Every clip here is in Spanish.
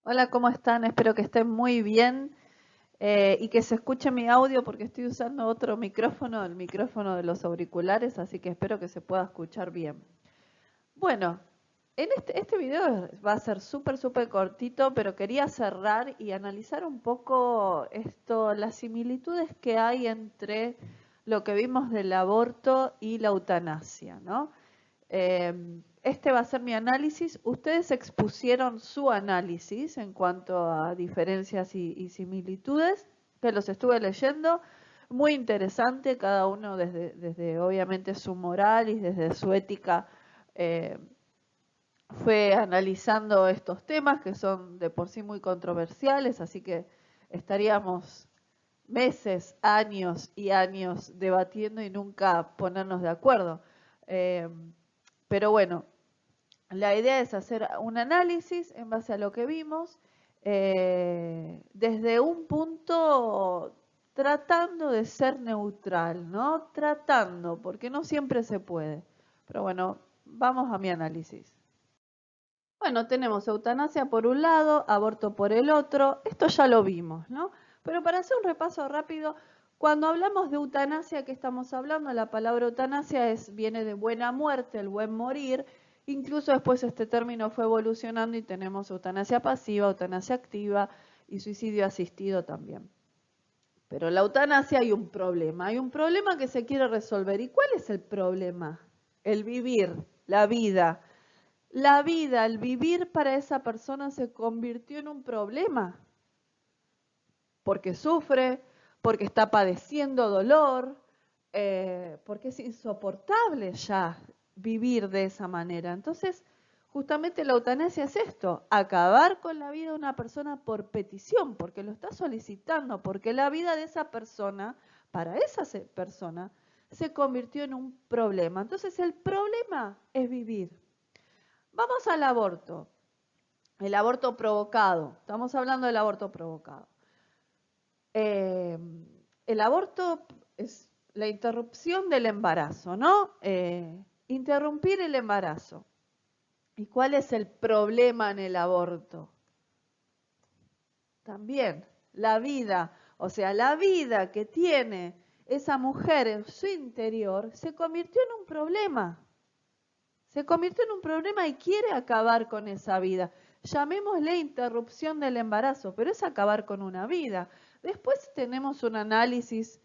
Hola, ¿cómo están? Espero que estén muy bien y que se escuche mi audio porque estoy usando otro micrófono, el micrófono de los auriculares, así que espero que se pueda escuchar bien. Bueno, en este video va a ser súper cortito, pero quería cerrar y analizar un poco las similitudes que hay entre lo que vimos del aborto y la eutanasia, ¿no? Este va a ser mi análisis. Ustedes expusieron su análisis en cuanto a diferencias y similitudes, que los estuve leyendo. Muy interesante, cada uno desde obviamente su moral y desde su ética eh, fue analizando estos temas que son de por sí muy controversiales, así que estaríamos meses, años y años debatiendo y nunca ponernos de acuerdo. Eh, pero bueno, la idea es hacer un análisis en base a lo que vimos, desde un punto tratando de ser neutral, ¿no? Tratando, porque no siempre se puede. Pero bueno, vamos a mi análisis. Bueno, tenemos eutanasia por un lado, aborto por el otro. Esto ya lo vimos, ¿no? Pero para hacer un repaso rápido, cuando hablamos de eutanasia, ¿qué estamos hablando? La palabra eutanasia viene de buena muerte, el buen morir. Incluso después este término fue evolucionando y tenemos eutanasia pasiva, eutanasia activa y suicidio asistido también. Pero la eutanasia hay un problema que se quiere resolver. ¿Y cuál es el problema? El vivir, la vida. La vida, el vivir para esa persona se convirtió en un problema, porque sufre, porque está padeciendo dolor, porque es insoportable ya vivir de esa manera. Entonces, justamente la eutanasia es esto, acabar con la vida de una persona por petición, porque lo está solicitando, porque la vida de esa persona, para esa persona, se convirtió en un problema. Entonces, el problema es vivir. Vamos al aborto. El aborto provocado. Estamos hablando del aborto provocado. Eh, el aborto es la interrupción del embarazo, ¿no? Interrumpir el embarazo. ¿Y cuál es el problema en el aborto? También la vida, o sea, la vida que tiene esa mujer en su interior se convirtió en un problema. Se convirtió en un problema y quiere acabar con esa vida. Llamémosle interrupción del embarazo, pero es acabar con una vida. Después tenemos un análisis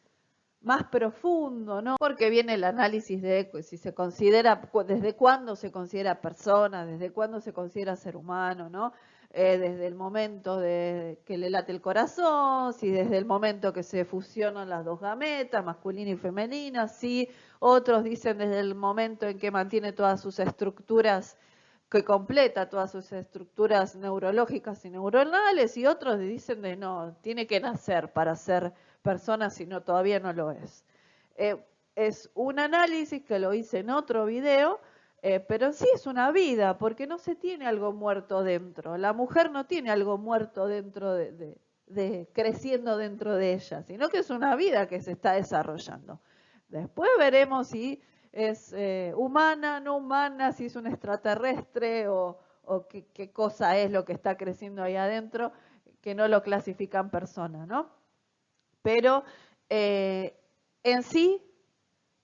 más profundo, ¿no? Porque viene el análisis de si se considera, desde cuándo se considera persona, desde cuándo se considera ser humano, ¿no? Desde el momento de que le late el corazón, si desde el momento que se fusionan las dos gametas, masculina y femenina, si otros dicen desde el momento en que mantiene todas sus estructuras, que completa todas sus estructuras neurológicas y neuronales, y otros dicen de no, tiene que nacer para ser persona, si no todavía no lo es. Es un análisis que lo hice en otro video, pero en sí es una vida, porque no se tiene algo muerto dentro. La mujer no tiene algo muerto dentro creciendo dentro de ella, sino que es una vida que se está desarrollando. Después veremos si es humana, no humana, si es un extraterrestre o qué cosa es lo que está creciendo ahí adentro, que no lo clasifican persona, ¿no? Pero eh, en sí,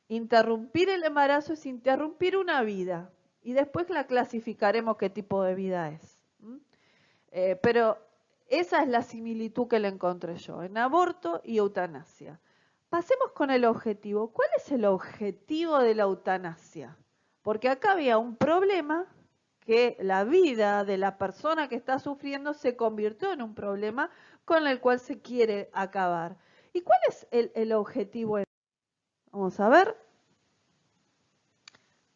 interrumpir el embarazo es interrumpir una vida y después la clasificaremos qué tipo de vida es. Pero esa es la similitud que le encontré yo en aborto y eutanasia. Pasemos con el objetivo. ¿Cuál es el objetivo de la eutanasia? Porque acá había un problema que la vida de la persona que está sufriendo se convirtió en un problema con el cual se quiere acabar. ¿Y cuál es el objetivo? Vamos a ver,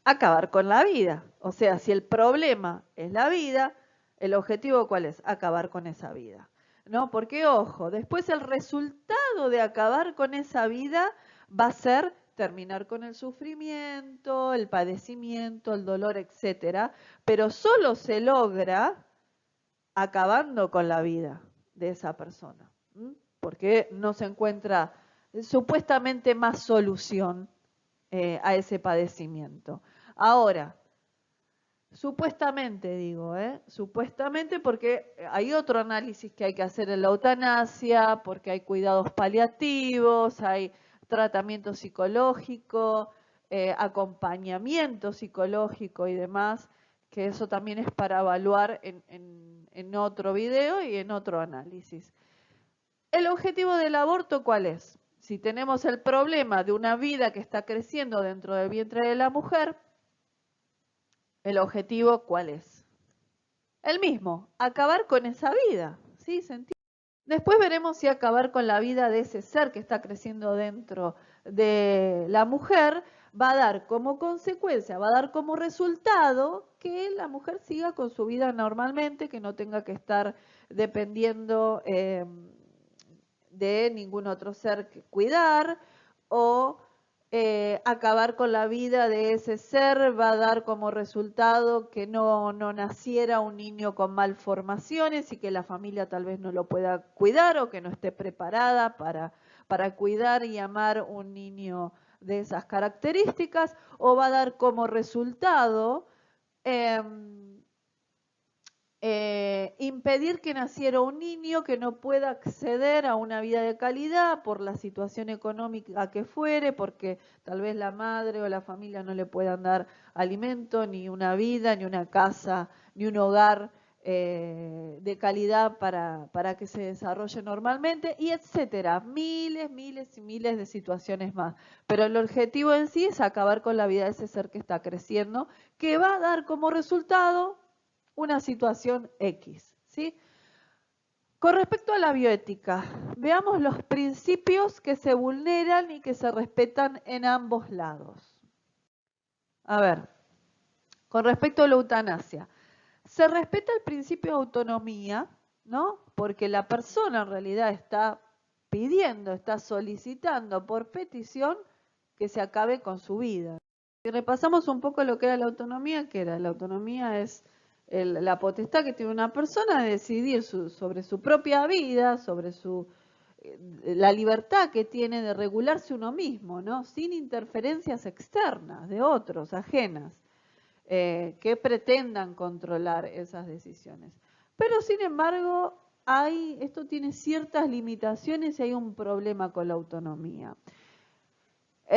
acabar con la vida. O sea, si el problema es la vida, el objetivo ¿cuál es? Acabar con esa vida. ¿No? Porque, ojo, después el resultado de acabar con esa vida va a ser terminar con el sufrimiento, el padecimiento, el dolor, etcétera, pero solo se logra acabando con la vida de esa persona, porque no se encuentra supuestamente más solución a ese padecimiento. Ahora, Supuestamente digo, supuestamente porque hay otro análisis que hay que hacer en la eutanasia, porque hay cuidados paliativos, hay tratamiento psicológico, acompañamiento psicológico y demás, que eso también es para evaluar en otro video y en otro análisis. ¿El objetivo del aborto cuál es? Si tenemos el problema de una vida que está creciendo dentro del vientre de la mujer, ¿el objetivo cuál es? El mismo, acabar con esa vida, ¿sí? ¿Se entiende? Después veremos si acabar con la vida de ese ser que está creciendo dentro de la mujer va a dar como consecuencia, va a dar como resultado que la mujer siga con su vida normalmente, que no tenga que estar dependiendo de ningún otro ser que cuidar, o acabar con la vida de ese ser va a dar como resultado que no naciera un niño con malformaciones y que la familia tal vez no lo pueda cuidar o que no esté preparada para cuidar y amar un niño de esas características, o va a dar como resultado impedir que naciera un niño que no pueda acceder a una vida de calidad por la situación económica que fuere, porque tal vez la madre o la familia no le puedan dar alimento, ni una vida, ni una casa, ni un hogar de calidad para que se desarrolle normalmente, y etcétera. Miles, miles y miles de situaciones más. Pero el objetivo en sí es acabar con la vida de ese ser que está creciendo, que va a dar como resultado una situación X, ¿sí? Con respecto a la bioética, veamos los principios que se vulneran y que se respetan en ambos lados. A ver, con respecto a la eutanasia, se respeta el principio de autonomía, ¿no? Porque la persona en realidad está pidiendo, está solicitando por petición que se acabe con su vida. Si repasamos un poco lo que era la autonomía, ¿qué era? La autonomía es la potestad que tiene una persona de decidir sobre su propia vida, sobre la libertad que tiene de regularse uno mismo, ¿no? Sin interferencias externas de otros, ajenas, que pretendan controlar esas decisiones. Pero sin embargo, esto tiene ciertas limitaciones y hay un problema con la autonomía.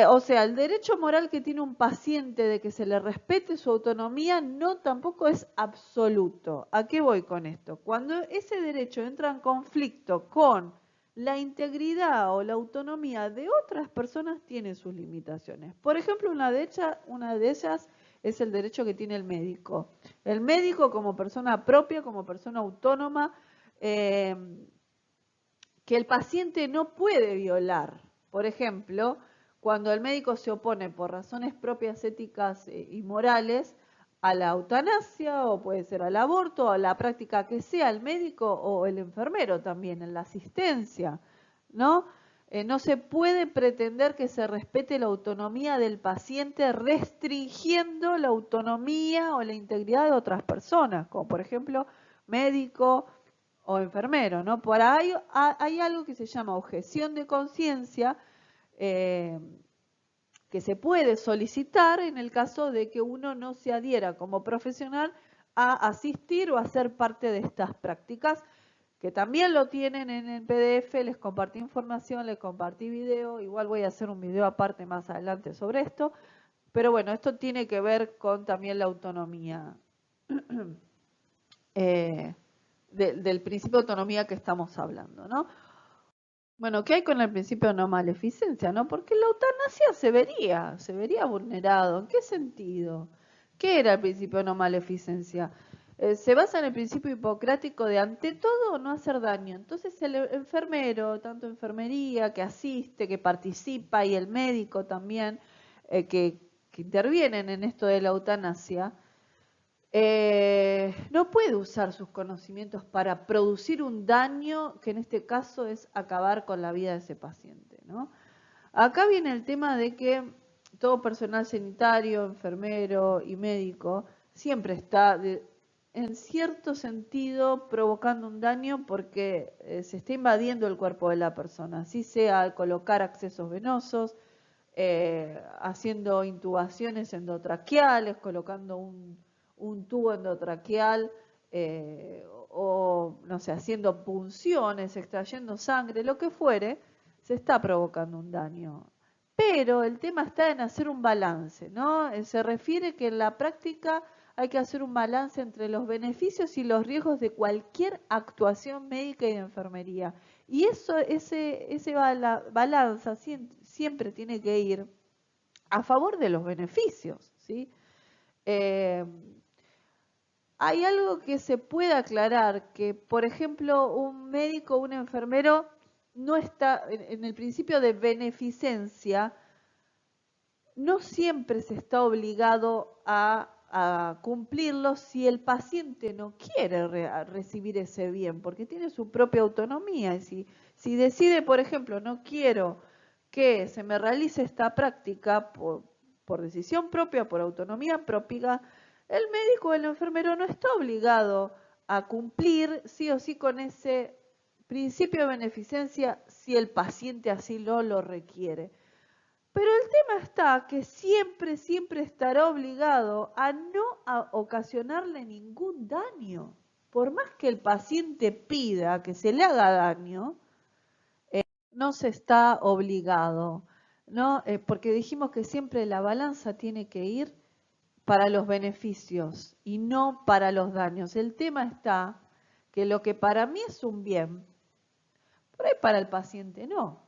O sea, el derecho moral que tiene un paciente de que se le respete su autonomía no tampoco es absoluto. ¿A qué voy con esto? Cuando ese derecho entra en conflicto con la integridad o la autonomía de otras personas, tiene sus limitaciones. Por ejemplo, una de ellas es el derecho que tiene el médico. El médico como persona propia, como persona autónoma, que el paciente no puede violar. Por ejemplo, cuando el médico se opone por razones propias éticas y morales a la eutanasia, o puede ser al aborto, o a la práctica que sea el médico o el enfermero también, en la asistencia, ¿no? No se puede pretender que se respete la autonomía del paciente restringiendo la autonomía o la integridad de otras personas, como por ejemplo médico o enfermero, ¿no? Por ahí hay algo que se llama objeción de conciencia, que se puede solicitar en el caso de que uno no se adhiera como profesional a asistir o a ser parte de estas prácticas, que también lo tienen en el PDF. Les compartí información, les compartí video, igual voy a hacer un video aparte más adelante sobre esto, pero bueno, esto tiene que ver con también la autonomía, del principio de autonomía que estamos hablando, ¿no? Bueno, ¿qué hay con el principio de no maleficencia, no? Porque la eutanasia se vería vulnerado. ¿En qué sentido? ¿Qué era el principio de no maleficencia? Se basa en el principio hipocrático de ante todo no hacer daño. Entonces el enfermero, tanto enfermería que asiste, que participa, y el médico también, que intervienen en esto de la eutanasia, no puede usar sus conocimientos para producir un daño que en este caso es acabar con la vida de ese paciente, ¿no? Acá viene el tema de que todo personal sanitario, enfermero y médico siempre está en cierto sentido provocando un daño porque se está invadiendo el cuerpo de la persona, así sea al colocar accesos venosos, haciendo intubaciones endotraqueales, colocando un tubo endotraqueal o, no sé, haciendo punciones, extrayendo sangre, lo que fuere, se está provocando un daño. Pero el tema está en hacer un balance, ¿no? Se refiere que en la práctica hay que hacer un balance entre los beneficios y los riesgos de cualquier actuación médica y de enfermería. Y ese balanza siempre tiene que ir a favor de los beneficios, ¿sí? Eh, Hay algo que se puede aclarar, que por ejemplo un médico o un enfermero no está en el principio de beneficencia, no siempre se está obligado a cumplirlo si el paciente no quiere recibir ese bien, porque tiene su propia autonomía. Y si decide, por ejemplo, no quiero que se me realice esta práctica por decisión propia, por autonomía propia, el médico o el enfermero no está obligado a cumplir sí o sí con ese principio de beneficencia si el paciente así lo requiere. Pero el tema está que siempre estará obligado a no ocasionarle ningún daño. Por más que el paciente pida que se le haga daño, no se está obligado, ¿no? Porque dijimos que siempre la balanza tiene que ir para los beneficios y no para los daños. El tema está que lo que para mí es un bien, por ahí para el paciente no.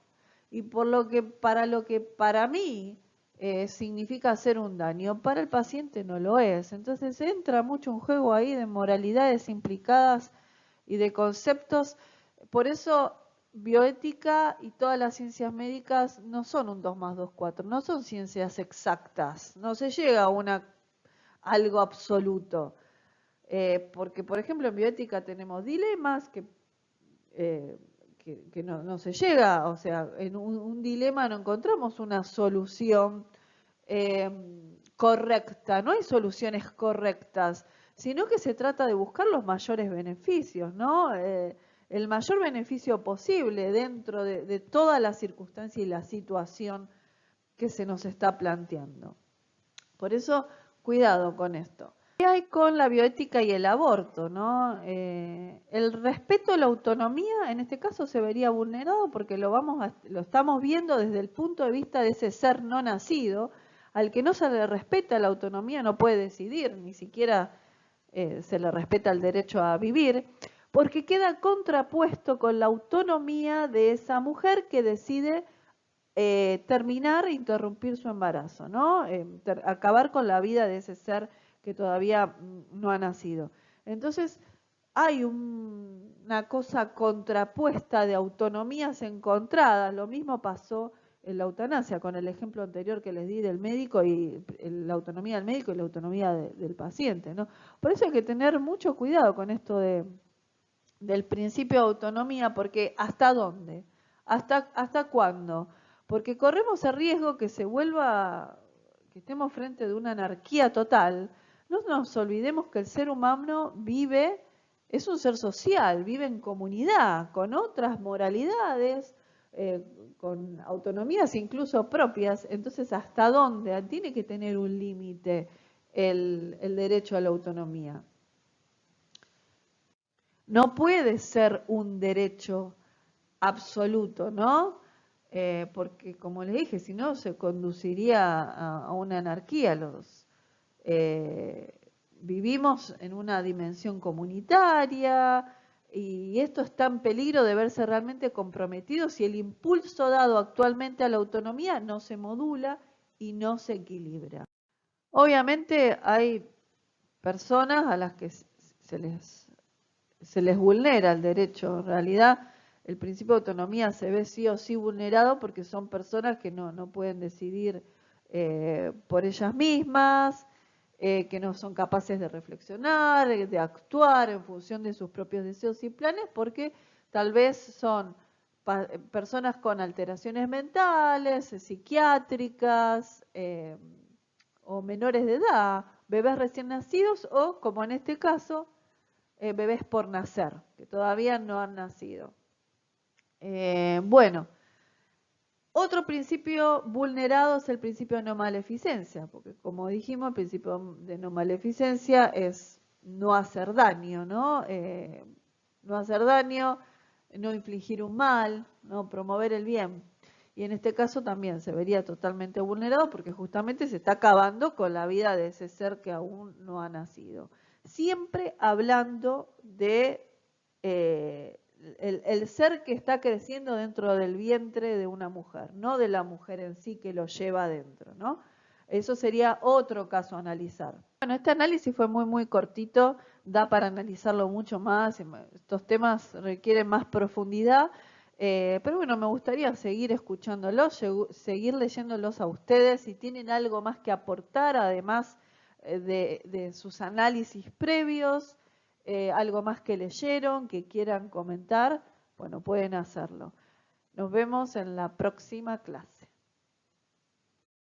Y por lo que para mí significa hacer un daño, para el paciente no lo es. Entonces entra mucho un juego ahí de moralidades implicadas y de conceptos. Por eso bioética y todas las ciencias médicas no son un 2 más 2, 4, no son ciencias exactas, no se llega a algo absoluto. Porque, por ejemplo, en bioética tenemos dilemas eh, que no se llega, o sea, en un dilema no encontramos una solución correcta, no hay soluciones correctas, sino que se trata de buscar los mayores beneficios, ¿no? El mayor beneficio posible dentro de toda la circunstancia y la situación que se nos está planteando. Por eso, cuidado con esto. ¿Qué hay con la bioética y el aborto, no? El respeto a la autonomía, en este caso, se vería vulnerado porque lo estamos viendo desde el punto de vista de ese ser no nacido, al que no se le respeta la autonomía no puede decidir, ni siquiera se le respeta el derecho a vivir, porque queda contrapuesto con la autonomía de esa mujer que decide terminar e interrumpir su embarazo, ¿no? Acabar con la vida de ese ser que todavía no ha nacido. Entonces, hay una cosa contrapuesta de autonomías encontradas. Lo mismo pasó en la eutanasia, con el ejemplo anterior que les di del médico y la autonomía del médico y la autonomía del paciente, ¿no? Por eso hay que tener mucho cuidado con esto del principio de autonomía, porque ¿hasta dónde? ¿Hasta cuándo? Porque corremos el riesgo que que estemos frente de una anarquía total. No nos olvidemos que el ser humano es un ser social, vive en comunidad, con otras moralidades, con autonomías incluso propias. Entonces, ¿hasta dónde? Tiene que tener un límite el derecho a la autonomía. No puede ser un derecho absoluto, ¿no? Porque, como les dije, si no se conduciría a una anarquía. Vivimos en una dimensión comunitaria y esto está en peligro de verse realmente comprometido si el impulso dado actualmente a la autonomía no se modula y no se equilibra. Obviamente hay personas a las que se les vulnera el derecho. En realidad, el principio de autonomía se ve sí o sí vulnerado porque son personas que no pueden decidir por ellas mismas, que no son capaces de reflexionar, de actuar en función de sus propios deseos y planes, porque tal vez son personas con alteraciones mentales, psiquiátricas, o menores de edad, bebés recién nacidos o, como en este caso, bebés por nacer, que todavía no han nacido. Bueno, Otro principio vulnerado es el principio de no maleficencia, porque como dijimos, el principio de no maleficencia es no hacer daño, ¿no? No hacer daño, no infligir un mal, no promover el bien. Y en este caso también se vería totalmente vulnerado porque justamente se está acabando con la vida de ese ser que aún no ha nacido. Siempre hablando de el ser que está creciendo dentro del vientre de una mujer, no de la mujer en sí que lo lleva adentro, ¿no? Eso sería otro caso a analizar. Bueno, este análisis fue muy cortito, da para analizarlo mucho más, estos temas requieren más profundidad, pero bueno, me gustaría seguir escuchándolos, seguir leyéndolos a ustedes, si tienen algo más que aportar, además de sus análisis previos, algo más que leyeron, que quieran comentar, bueno, pueden hacerlo. Nos vemos en la próxima clase.